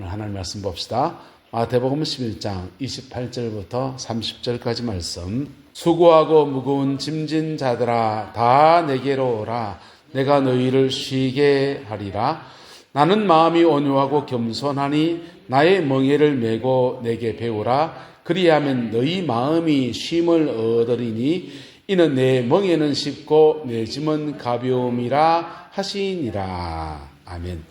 하나님 말씀 봅시다. 마태복음 11장 28절부터 30절까지 말씀. 수고하고 무거운 짐진 자들아 다 내게로 오라. 내가 너희를 쉬게 하리라. 나는 마음이 온유하고 겸손하니 나의 멍에를 메고 내게 배우라. 그리하면 너희 마음이 쉼을 얻으리니 이는 내 멍에는 쉽고 내 짐은 가벼움이라 하시니라. 아멘.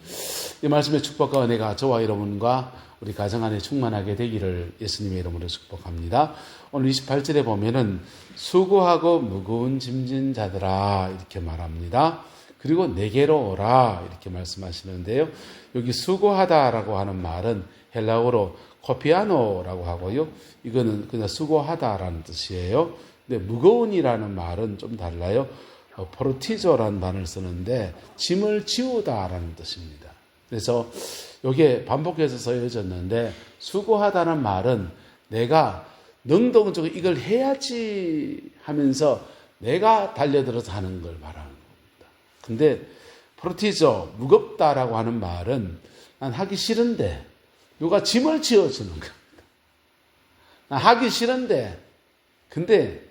이 말씀의 축복과 은혜가 저와 여러분과 우리 가정 안에 충만하게 되기를 예수님의 이름으로 축복합니다. 오늘 28절에 보면은 수고하고 무거운 짐진 자들아 이렇게 말합니다. 그리고 내게로 오라 이렇게 말씀하시는데요. 여기 수고하다라고 하는 말은 헬라어로 코피아노라고 하고요. 이거는 그냥 수고하다라는 뜻이에요. 근데 무거운이라는 말은 좀 달라요. 포르티조라는 단어를 쓰는데 짐을 지우다라는 뜻입니다. 그래서 이게 반복해서 써져졌는데 수고하다는 말은 내가 능동적으로 이걸 해야지 하면서 내가 달려들어서 하는 걸 말하는 겁니다. 근데 포르티조, 무겁다라고 하는 말은 난 하기 싫은데 누가 짐을 지어주는 겁니다. 난 하기 싫은데 근데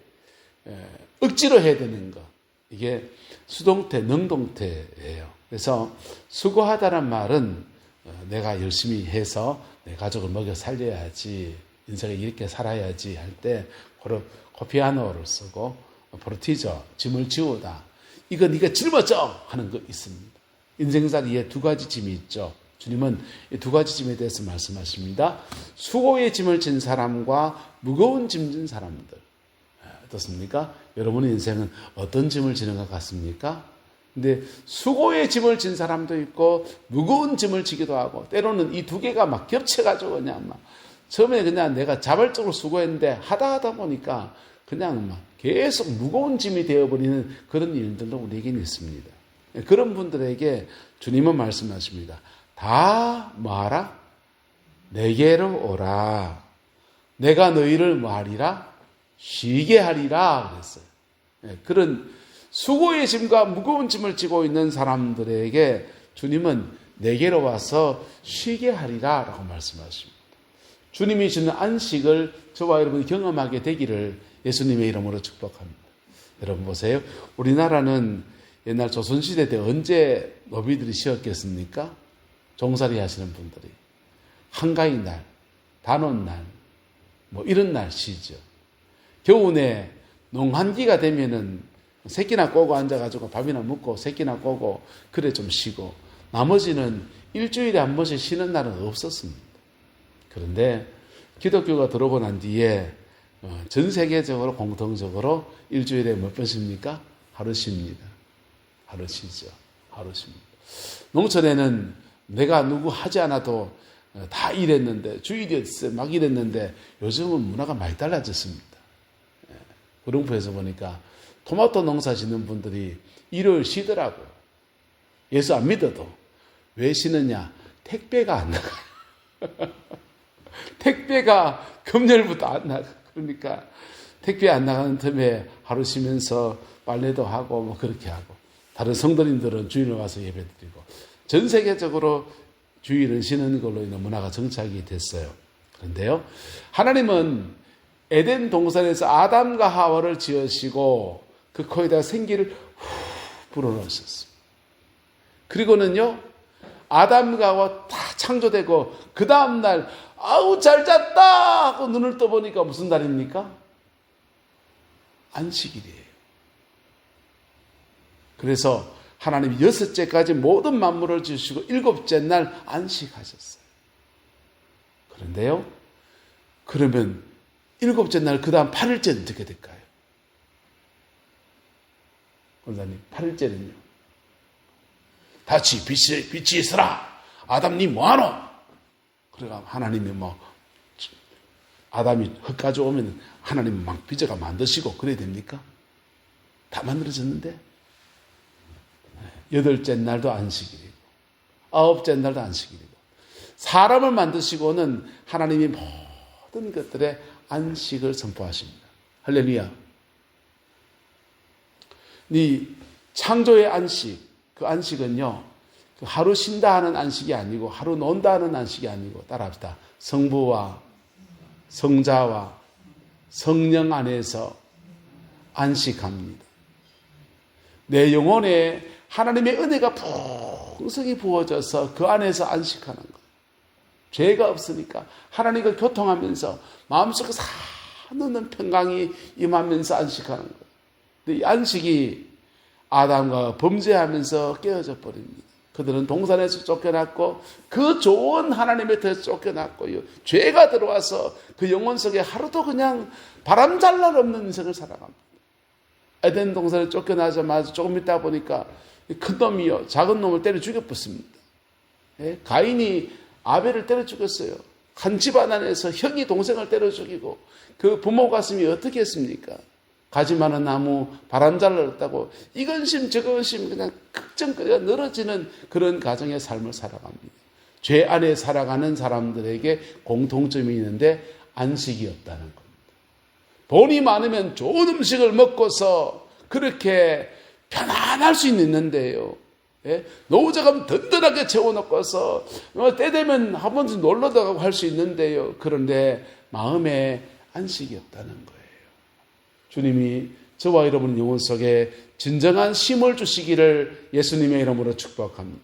억지로 해야 되는 거. 이게 수동태, 능동태예요. 그래서 수고하다는 말은 내가 열심히 해서 내 가족을 먹여 살려야지, 인생에 이렇게 살아야지 할 때 코피아노를 쓰고 포르티조, 짐을 지우다. 이거 네가 짊어져 하는 거 있습니다. 인생살이에 두 가지 짐이 있죠. 주님은 이 두 가지 짐에 대해서 말씀하십니다. 수고의 짐을 진 사람과 무거운 짐 진 사람들. 어떻습니까? 여러분의 인생은 어떤 짐을 지는 것 같습니까? 근데 수고의 짐을 진 사람도 있고 무거운 짐을 지기도 하고 때로는 이 두 개가 막 겹쳐가지고 그냥 막 처음에 그냥 내가 자발적으로 수고했는데 하다 보니까 그냥 막 계속 무거운 짐이 되어버리는 그런 일들도 우리에게는 있습니다. 그런 분들에게 주님은 말씀하십니다. 다 뭐하라? 내게로 오라. 내가 너희를 뭐하리라? 쉬게 하리라 그랬어요. 그런 수고의 짐과 무거운 짐을 지고 있는 사람들에게 주님은 내게로 와서 쉬게 하리라 라고 말씀하십니다. 주님이 주는 안식을 저와 여러분이 경험하게 되기를 예수님의 이름으로 축복합니다. 여러분 보세요. 우리나라는 옛날 조선시대 때 언제 노비들이 쉬었겠습니까? 종살이 하시는 분들이. 한가위 날, 단오날, 뭐 이런 날 쉬죠. 겨우내 농한기가 되면은 새끼나 꼬고 앉아가지고 밥이나 먹고 새끼나 꼬고 그래 좀 쉬고 나머지는 일주일에 한 번씩 쉬는 날은 없었습니다. 그런데 기독교가 들어오고 난 뒤에 전 세계적으로 공통적으로 일주일에 몇 번 쉽니까? 하루 쉽니다. 하루 쉬죠. 하루 쉽니다. 농촌에는 내가 누구 하지 않아도 다 일했는데 주일이었어요. 막 일했는데 요즘은 문화가 많이 달라졌습니다. 구룡포에서 보니까 토마토 농사 짓는 분들이 일요일 쉬더라고요. 예수 안 믿어도. 왜 쉬느냐? 택배가 안 나가요. 택배가 금요일부터 안 나가. 그러니까 택배 안 나가는 틈에 하루 쉬면서 빨래도 하고 뭐 그렇게 하고 다른 성도님들은 주일에 와서 예배드리고 전 세계적으로 주일은 쉬는 걸로 인한 문화가 정착이 됐어요. 그런데요. 하나님은 에덴 동산에서 아담과 하와를 지으시고 그 코에다 생기를 불어넣으셨습니다. 그리고는요. 아담과 하와 다 창조되고 그 다음날 아우 잘 잤다 하고 눈을 떠보니까 무슨 날입니까? 안식일이에요. 그래서 하나님이 6째까지 모든 만물을 지으시고 7째 날 안식하셨어요. 그런데요. 그러면 7째 날 그 다음 8일째는 어떻게 될까요? 원장님 8일째는요. 다시 빛이 있으라. 아담 니 뭐하노? 그래가 하나님이 아담이 흙까지 오면 하나님은 막 빚어가 만드시고 그래야 됩니까? 다 만들어졌는데 8째 날도 안식일이고 9째 날도 안식일이고 사람을 만드시고는 하나님이 모든 것들의 안식을 선포하십니다. 할렐루야. 네 창조의 안식, 그 안식은요 하루 쉰다 하는 안식이 아니고 하루 논다 하는 안식이 아니고 따라합시다. 성부와 성자와 성령 안에서 안식합니다. 내 영혼에 하나님의 은혜가 풍성히 부어져서 그 안에서 안식하는 것. 죄가 없으니까 하나님과 교통하면서 마음속에 사놓는 평강이 임하면서 안식하는 것. 근데 이 안식이 아담과 범죄하면서 깨어져 버립니다. 그들은 동산에서 쫓겨났고 그 좋은 하나님의 뜻에 쫓겨났고요. 죄가 들어와서 그 영혼 속에 하루도 그냥 바람잘 날 없는 인생을 살아갑니다. 에덴 동산에 쫓겨나자마자 조금 있다 보니까 큰 놈이요 작은 놈을 때려 죽여붙습니다. 예? 가인이 아벨을 때려 죽였어요. 한 집안 안에서 형이 동생을 때려 죽이고 그 부모 가슴이 어떻게 했습니까? 가지 많은 나무 바람잘 날었다고 이건심 저건심 그냥 극정거리가 늘어지는 그런 가정의 삶을 살아갑니다. 죄 안에 살아가는 사람들에게 공통점이 있는데 안식이 없다는 겁니다. 돈이 많으면 좋은 음식을 먹고서 그렇게 편안할 수는 있는데요. 예? 노후자금 든든하게 채워놓고서 때 되면 한 번씩 놀러도 가고 할 수 있는데요. 그런데 마음에 안식이 없다는 거예요. 주님이 저와 여러분 영혼 속에 진정한 쉼을 주시기를 예수님의 이름으로 축복합니다.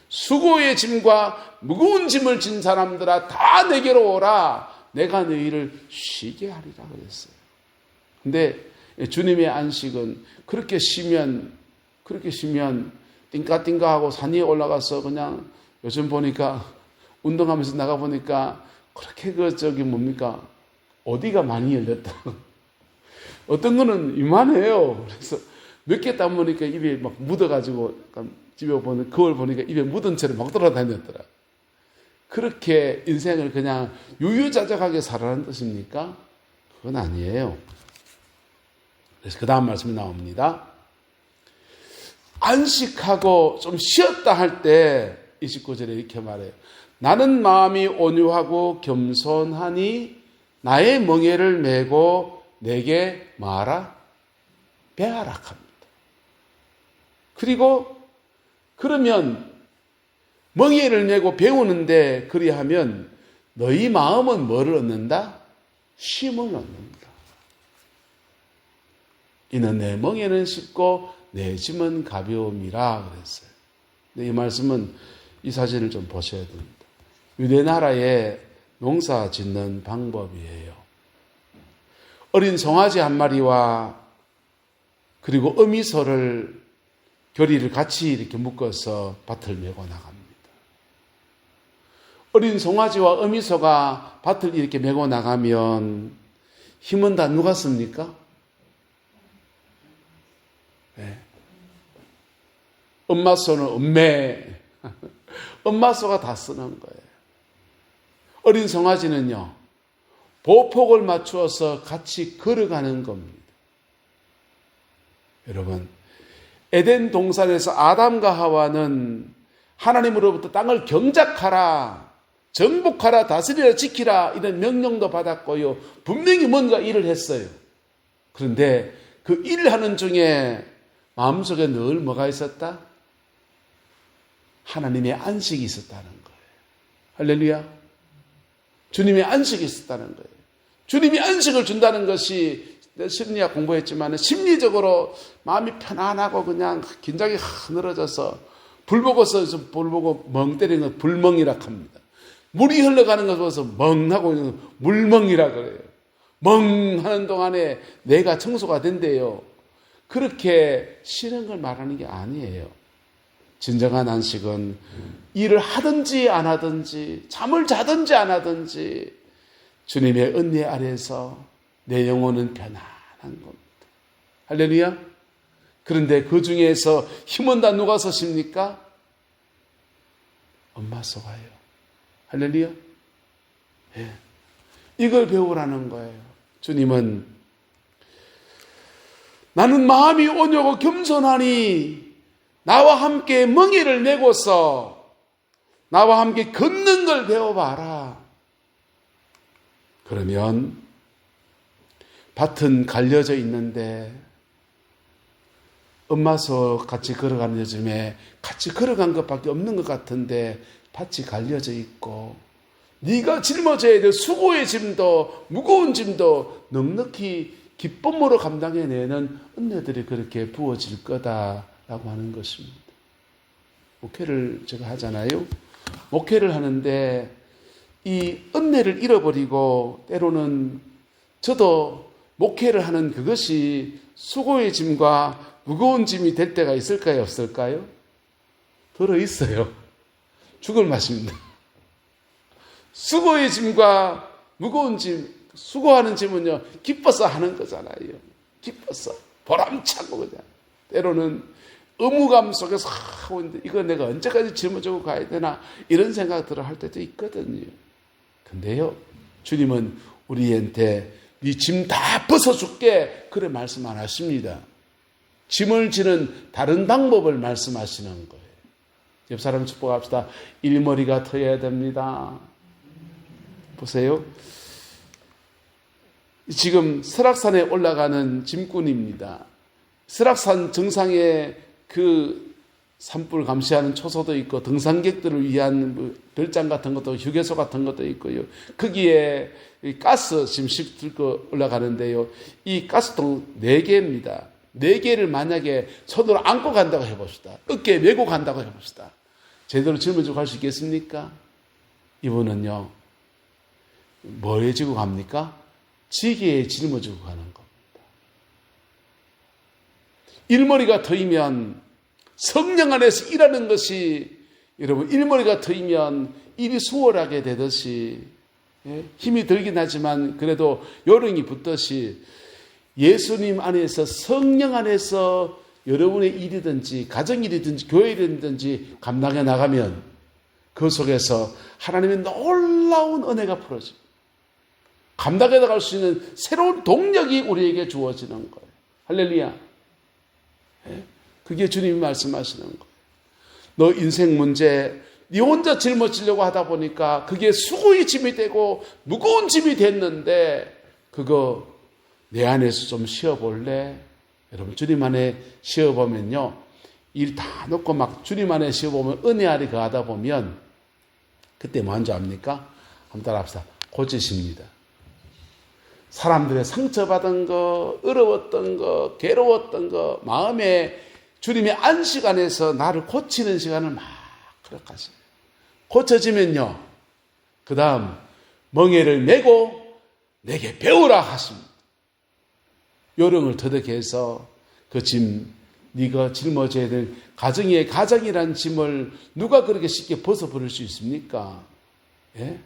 수고의 짐과 무거운 짐을 진 사람들아 다 내게로 오라. 내가 너희를 쉬게 하리라 그랬어요. 근데 주님의 안식은 그렇게 쉬면 띵까띵까하고 산 위에 올라가서 그냥 요즘 보니까 운동하면서 나가보니까 그렇게 뭡니까? 어디가 많이 열렸다. 어떤 거는 이만해요. 그래서 몇 개 따보니까 입에 막 묻어가지고 집에 보는 거울 보니까 입에 묻은 채로 막 돌아다녔더라. 그렇게 인생을 그냥 유유자적하게 살아라는 뜻입니까? 그건 아니에요. 그래서 그 다음 말씀이 나옵니다. 안식하고 좀 쉬었다 할 때 29절에 이렇게 말해요. 나는 마음이 온유하고 겸손하니 나의 멍에를 메고 내게 말하 배하라 합니다. 그리고 그러면 멍에를 메고 배우는데 그리하면 너희 마음은 뭐를 얻는다? 쉼을 얻는다. 이는 내 멍에는 쉽고 내 짐은 가벼움이라 그랬어요. 근데 이 말씀은 이 사진을 좀 보셔야 됩니다. 유대 나라의 농사 짓는 방법이에요. 어린 송아지 한 마리와 그리고 어미소를 교리를 같이 이렇게 묶어서 밭을 메고 나갑니다. 어린 송아지와 어미소가 밭을 이렇게 메고 나가면 힘은 다 누가 씁니까? 네. 엄마 소는 엄마 소가 다 쓰는 거예요. 어린 송아지는요, 보폭을 맞추어서 같이 걸어가는 겁니다. 여러분, 에덴 동산에서 아담과 하와는 하나님으로부터 땅을 경작하라, 정복하라, 다스리라, 지키라 이런 명령도 받았고요. 분명히 뭔가 일을 했어요. 그런데 그 일을 하는 중에 마음속에 늘 뭐가 있었다? 하나님의 안식이 있었다는 거예요. 할렐루야. 주님의 안식이 있었다는 거예요. 주님이 안식을 준다는 것이 심리학 공부했지만 심리적으로 마음이 편안하고 그냥 긴장이 늘어져서 불 보고 멍 때리는 건 불멍이라 합니다. 물이 흘러가는 것을 보면서 멍하고 물멍이라 그래요. 멍하는 동안에 내가 청소가 된대요. 그렇게 쉬는 걸 말하는 게 아니에요. 진정한 안식은 일을 하든지 안 하든지 잠을 자든지 안 하든지 주님의 은혜 아래에서 내 영혼은 편안한 겁니다. 할렐루야. 그런데 그 중에서 힘은 다 누가 서십니까? 엄마 소가요. 할렐루야. 예. 이걸 배우라는 거예요. 주님은 나는 마음이 온유하고 겸손하니 나와 함께 멍에를 메고서 나와 함께 걷는 걸 배워봐라. 그러면 밭은 갈려져 있는데 엄마서 같이 걸어가는 요즘에 같이 걸어간 것밖에 없는 것 같은데 밭이 갈려져 있고 네가 짊어져야 될 수고의 짐도 무거운 짐도 넉넉히 기쁨으로 감당해내는 은혜들이 그렇게 부어질 거다라고 하는 것입니다. 목회를 제가 하잖아요. 목회를 하는데 이 은혜를 잃어버리고 때로는 저도 목회를 하는 그것이 수고의 짐과 무거운 짐이 될 때가 있을까요? 없을까요? 들어있어요. 죽을 맛입니다. 수고의 짐과 무거운 짐, 수고하는 짐은요, 기뻐서 하는 거잖아요. 기뻐서. 보람차고, 그냥. 때로는 의무감 속에서 하고 있는데, 이거 내가 언제까지 짊어지고 가야 되나, 이런 생각들을 할 때도 있거든요. 근데요, 주님은 우리한테 네 짐 다 벗어줄게. 그래 말씀 안 하십니다. 짐을 지는 다른 방법을 말씀하시는 거예요. 옆 사람 축복합시다. 일머리가 터야 됩니다. 보세요. 지금 설악산에 올라가는 짐꾼입니다. 설악산 정상에 그 산불 감시하는 초소도 있고 등산객들을 위한 별장 같은 것도 휴게소 같은 것도 있고요. 거기에 가스 지금 들고 올라가는데요. 이 가스통 4개입니다. 4개를 만약에 손으로 안고 간다고 해봅시다. 어깨에 메고 간다고 해봅시다. 제대로 짊어지고 갈 수 있겠습니까? 이분은요. 뭐에 지고 갑니까? 지게에 짊어지고 가는 겁니다. 일머리가 터이면 성령 안에서 일하는 것이 여러분 일머리가 터이면 일이 수월하게 되듯이 힘이 들긴 하지만 그래도 요령이 붙듯이 예수님 안에서 성령 안에서 여러분의 일이든지 가정일이든지 교회일이든지 감당해 나가면 그 속에서 하나님의 놀라운 은혜가 풀어집니다. 감당해 나갈 수 있는 새로운 동력이 우리에게 주어지는 거예요. 할렐루야. 그게 주님이 말씀하시는 거예요. 너 인생 문제 네 혼자 짊어지려고 하다 보니까 그게 수고의 짐이 되고 무거운 짐이 됐는데 그거 내 안에서 좀 쉬어볼래? 여러분 주님 안에 쉬어보면요. 일 다 놓고 막 주님 안에 쉬어보면 은혜 아래 가다 보면 그때 뭐 한 줄 압니까? 한번 따라합시다. 고치십니다. 사람들의 상처받은 거, 어려웠던 거, 괴로웠던 거, 마음에 주님의 안식 안에서 나를 고치는 시간을 막 허락하세요. 고쳐지면요. 그 다음 멍에를 메고 내게 배우라 하십니다. 요령을 터득해서 그 짐, 네가 짊어져야 될 가정의 가정이란 짐을 누가 그렇게 쉽게 벗어버릴 수 있습니까? 예?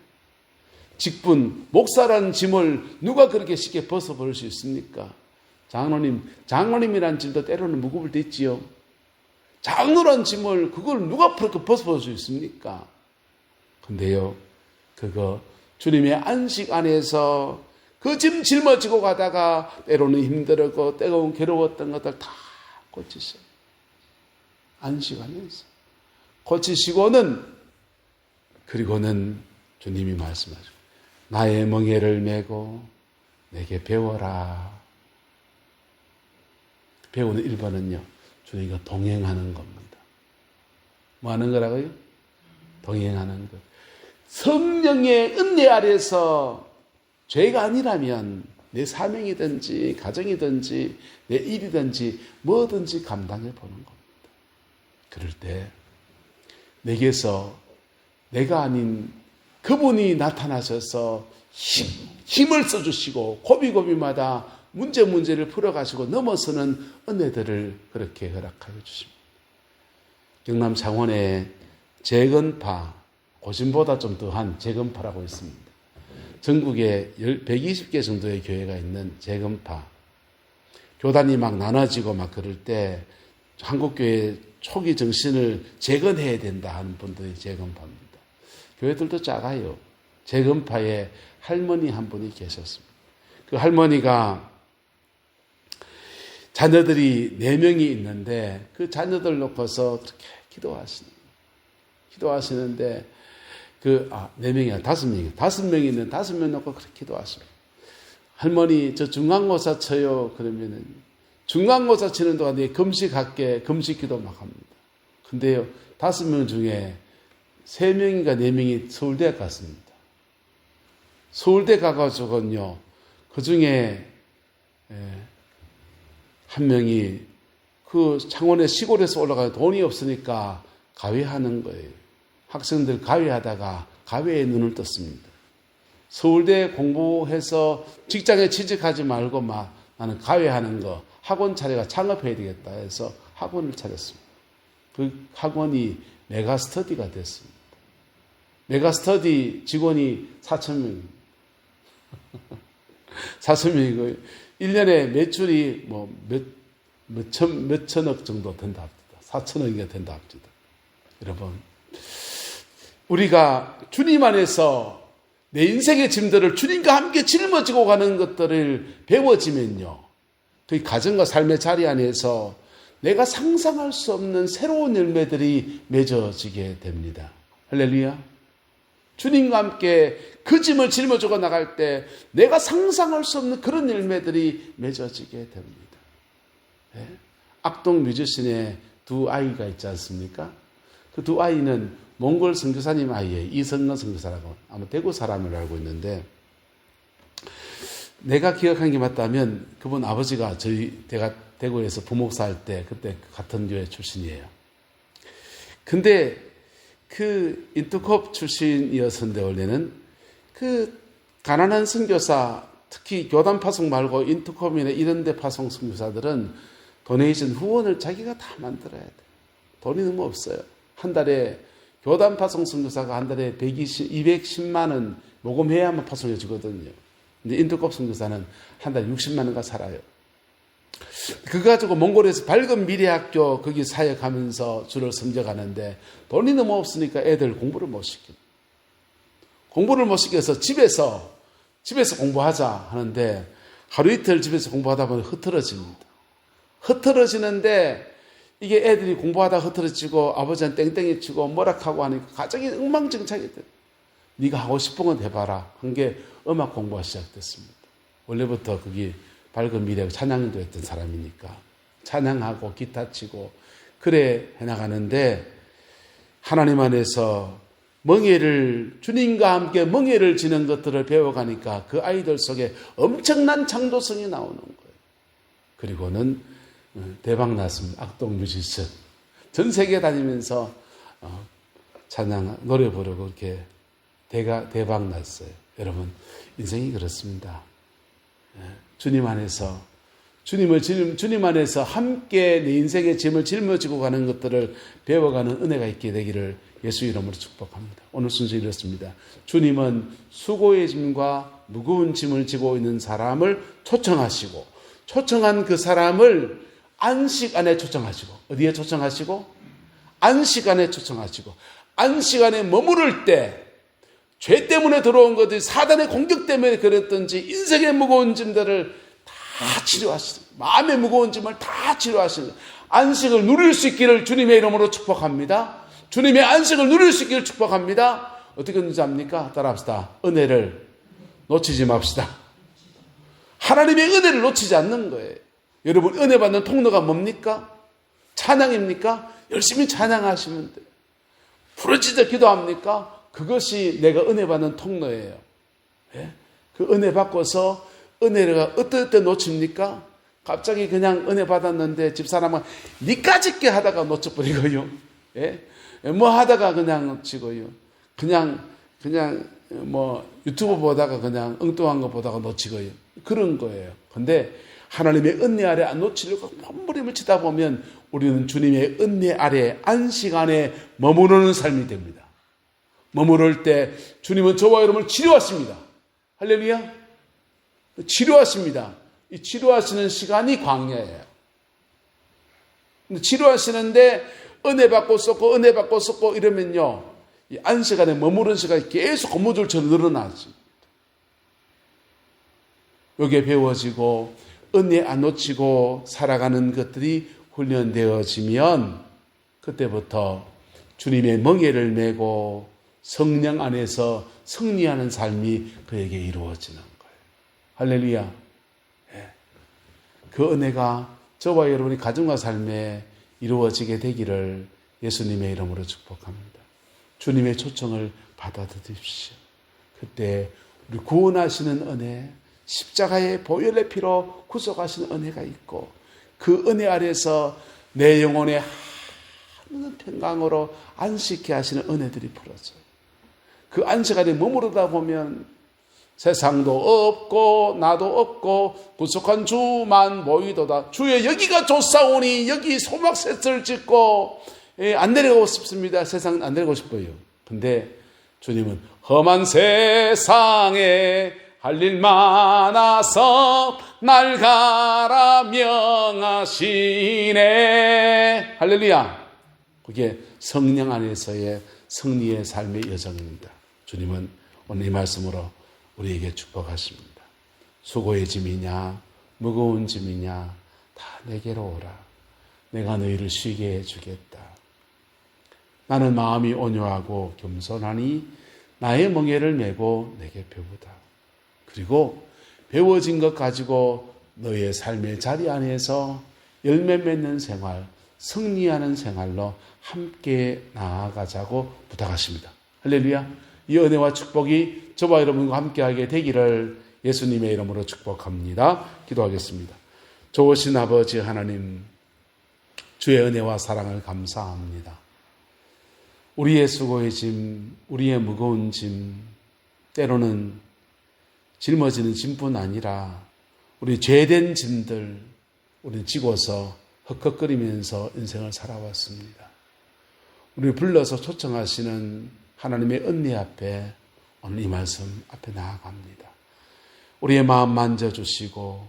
직분, 목사라는 짐을 누가 그렇게 쉽게 벗어버릴 수 있습니까? 장로님이라는 짐도 때로는 무거울 때 있지요. 장로란 짐을 그걸 누가 그렇게 벗어버릴 수 있습니까? 근데요, 그거 주님의 안식 안에서 그 짐 짊어지고 가다가 때로는 힘들었고 때로는 괴로웠던 것들 다 고치세요. 안식 안에서. 고치시고는 그리고는 주님이 말씀하죠. 나의 멍에를 메고 내게 배워라. 배우는 1번은요. 주님과 동행하는 겁니다. 뭐 하는 거라고요? 동행하는 것. 성령의 은혜 아래서 죄가 아니라면 내 사명이든지 가정이든지 내 일이든지 뭐든지 감당해 보는 겁니다. 그럴 때 내게서 내가 아닌 그분이 나타나셔서 힘을 써주시고 고비고비마다 문제를 풀어가시고 넘어서는 은혜들을 그렇게 허락하여 주십니다. 경남 창원에 재건파, 고심보다 좀 더한 재건파라고 있습니다. 전국에 120개 정도의 교회가 있는 재건파. 교단이 막 나눠지고 막 그럴 때 한국교회 초기 정신을 재건해야 된다 하는 분들이 재건파입니다. 교회들도 작아요. 재건파에 할머니 한 분이 계셨습니다. 그 할머니가 자녀들이 4명이 있는데 그 자녀들 놓고서 그렇게 기도하시는데 4명이 아니라 5명이에요. 5명이 있는 5명 놓고 그렇게 기도하십니다. 할머니 저 중간고사 쳐요. 그러면은 중간고사 치는 동안에 금식할게, 금식기도 막 합니다. 근데요, 5명 중에 3명인가 4명이 서울대 갔습니다. 서울대 가가지고는요, 그 중에 한 명이 그 창원의 시골에서 올라가서 돈이 없으니까 가위하는 거예요. 학생들 가위하다가 가위에 눈을 떴습니다. 서울대 공부해서 직장에 취직하지 말고 나는 가위하는 거, 학원 차려가 창업해야 되겠다 해서 학원을 차렸습니다. 그 학원이 메가스터디가 됐습니다. 메가스터디 직원이 4,000명입니다. 4,000명이고 1년에 매출이 몇천억 정도 된다 합니다. 4천억이가 된다 합니다. 여러분, 우리가 주님 안에서 내 인생의 짐들을 주님과 함께 짊어지고 가는 것들을 배워지면요, 그 가정과 삶의 자리 안에서 내가 상상할 수 없는 새로운 열매들이 맺어지게 됩니다. 할렐루야. 주님과 함께 그 짐을 짊어지고 나갈 때 내가 상상할 수 없는 그런 열매들이 맺어지게 됩니다. 네? 악동 뮤지션의 2 아이가 있지 않습니까? 그 2 아이는 몽골 선교사님 아이예요. 이성근 선교사라고. 아마 대구 사람을 알고 있는데, 내가 기억한 게 맞다면 그분 아버지가 제가 대구에서 부목사 할 때 그때 같은 교회 출신이에요. 근데 그 인터컵 출신이었는데, 원래는 그 가난한 선교사, 특히 교단 파송 말고 인터컵이나 이런 데 파송 선교사들은 도네이션 후원을 자기가 다 만들어야 돼. 돈이 너무 없어요. 한 달에 교단 파송 선교사가 한 달에 210만 원 모금해야만 파송해 주거든요. 근데 인터컵 선교사는 한 달에 60만 원가 살아요. 그거 가지고 몽골에서 밝은 미래학교 거기 사역하면서 주를 섬겨가는데 돈이 너무 없으니까 애들 공부를 못 시킵니다. 공부를 못 시켜서 집에서 공부하자 하는데 하루 이틀 집에서 공부하다 보면 흐트러집니다. 흐트러지는데 이게 애들이 공부하다 흐트러지고 아버지한테 땡땡이 치고 뭐락하고 하니까 가정이 엉망진창이 돼. 네가 하고 싶은 건 해봐라 한 게 음악 공부가 시작됐습니다. 원래부터 거기 밝은 미래학 찬양도 했던 사람이니까 찬양하고 기타 치고 그래 해나가는데, 하나님 안에서 주님과 함께 멍에를 지는 것들을 배워가니까 그 아이들 속에 엄청난 창조성이 나오는 거예요. 그리고는 대박 났습니다. 악동 뮤지션. 전 세계 다니면서 찬양, 노래 부르고 이렇게 대박 났어요. 여러분, 인생이 그렇습니다. 주님 안에서 주님 안에서 함께 내 인생의 짐을 짊어지고 가는 것들을 배워가는 은혜가 있게 되기를 예수 이름으로 축복합니다. 오늘 순서 이렇습니다. 주님은 수고의 짐과 무거운 짐을 지고 있는 사람을 초청하시고, 초청한 그 사람을 안식 안에 초청하시고, 어디에 초청하시고? 안식 안에 초청하시고, 안식 안에 머무를 때 죄 때문에 들어온 것들이 사단의 공격 때문에 그랬던지 인생의 무거운 짐들을 다 치료하시는, 마음의 무거운 짐을 다 치료하시는 안식을 누릴 수 있기를 주님의 이름으로 축복합니다. 주님의 안식을 누릴 수 있기를 축복합니다. 어떻게 누리지 합니까? 따라합시다. 은혜를 놓치지 맙시다. 하나님의 은혜를 놓치지 않는 거예요. 여러분, 은혜 받는 통로가 뭡니까? 찬양입니까? 열심히 찬양하시면 돼요. 부르짖어 기도합니까? 그것이 내가 은혜 받는 통로예요. 예? 그 은혜 받고서 은혜가 어떨 때 놓칩니까? 갑자기 그냥 은혜 받았는데 집사람은 니까짓게 하다가 놓쳐버리고요. 예? 뭐 하다가 그냥 놓치고요. 그냥 뭐 유튜브 보다가 그냥 엉뚱한 거 보다가 놓치고요. 그런 거예요. 근데 하나님의 은혜 아래 안 놓치려고 몸부림을 치다 보면 우리는 주님의 은혜 아래 안식 안에 머무르는 삶이 됩니다. 머무를 때 주님은 저와 여러분을 치료하십니다. 할렐루야. 치료하십니다. 이 치료하시는 시간이 광야예요. 치료하시는데 은혜 받고 썼고 이러면요, 이 안식 안에 머무르는 시간이 계속 고무줄처럼 늘어나지. 여기에 배워지고 은혜 안 놓치고 살아가는 것들이 훈련되어지면 그때부터 주님의 멍에를 메고 성령 안에서 승리하는 삶이 그에게 이루어지는 거예요. 할렐루야. 그 은혜가 저와 여러분이 가정과 삶에 이루어지게 되기를 예수님의 이름으로 축복합니다. 주님의 초청을 받아들이십시오. 그때 우리 구원하시는 은혜, 십자가의 보혈의 피로 구속하시는 은혜가 있고 그 은혜 아래서 내 영혼의 하늘 평강으로 안식케 하시는 은혜들이 풀어져요. 그 안식 안에 머무르다 보면 세상도 없고 나도 없고 구속한 주만 보이도다. 주여 여기가 좋사오니 여기 소막셋을 짓고 안 내려가고 싶습니다. 세상 안 내려가고 싶어요. 근데 주님은 험한 세상에 할 일 많아서 날 가라 명하시네. 할렐루야. 그게 성령 안에서의 승리의 삶의 여정입니다. 주님은 오늘 이 말씀으로 우리에게 축복하십니다. 수고의 짐이냐 무거운 짐이냐 다 내게로 오라. 내가 너희를 쉬게 해주겠다. 나는 마음이 온유하고 겸손하니 나의 멍에를 메고 내게 배우다. 그리고 배워진 것 가지고 너의 삶의 자리 안에서 열매 맺는 생활, 승리하는 생활로 함께 나아가자고 부탁하십니다. 할렐루야. 이 은혜와 축복이 저와 여러분과 함께하게 되기를 예수님의 이름으로 축복합니다. 기도하겠습니다. 좋으신 아버지 하나님, 주의 은혜와 사랑을 감사합니다. 우리의 수고의 짐, 우리의 무거운 짐, 때로는 짊어지는 짐뿐 아니라 우리 죄된 짐들 우리는 지고서 헉헉거리면서 인생을 살아왔습니다. 우리 불러서 초청하시는 하나님의 은혜 앞에 오늘 이 말씀 앞에 나아갑니다. 우리의 마음 만져주시고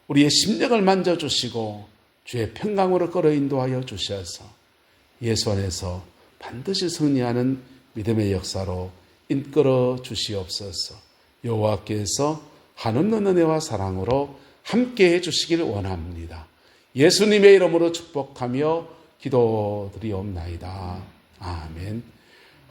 우리의 심령을 만져주시고 주의 평강으로 끌어 인도하여 주셔서 예수 안에서 반드시 승리하는 믿음의 역사로 이끌어 주시옵소서. 여호와께서 한없는 은혜와 사랑으로 함께해 주시기를 원합니다. 예수님의 이름으로 축복하며 기도드리옵나이다. 아멘.